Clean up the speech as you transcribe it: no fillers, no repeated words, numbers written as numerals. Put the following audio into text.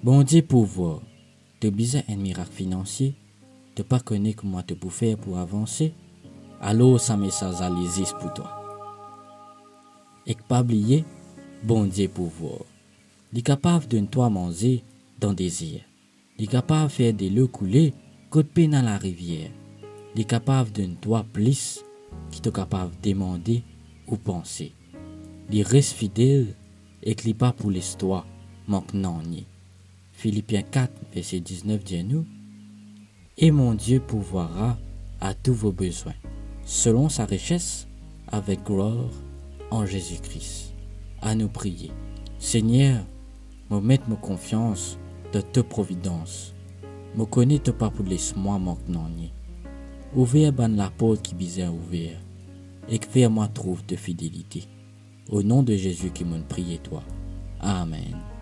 Bon Dieu pouvoir, te besoin un miracle financier, te pas connaître comment te pour faire pour avancer, alors ça message à l'existe pour toi. Et pas oublier, bon Dieu pouvoir. Il est capable de toi manger dans le désir. Il est capable de faire de l'eau couler côté dans la rivière. Il est capable de toi plus qui est capable de demander ou penser. Il reste fidèle et qu'il n'est pas pour l'histoire manque non ni. Philippiens 4, verset 19 dit nous, et mon Dieu pourvoira à tous vos besoins, selon sa richesse, avec gloire en Jésus-Christ. À nous prier. Seigneur, me mettre ma confiance de ta providence. Me connaître pas pour laisser-moi manque non ni. Ouvrir ban la porte qui bisait ouvert et que faire moi trouve de fidélité. Au nom de Jésus qui m'en prie toi. Amen.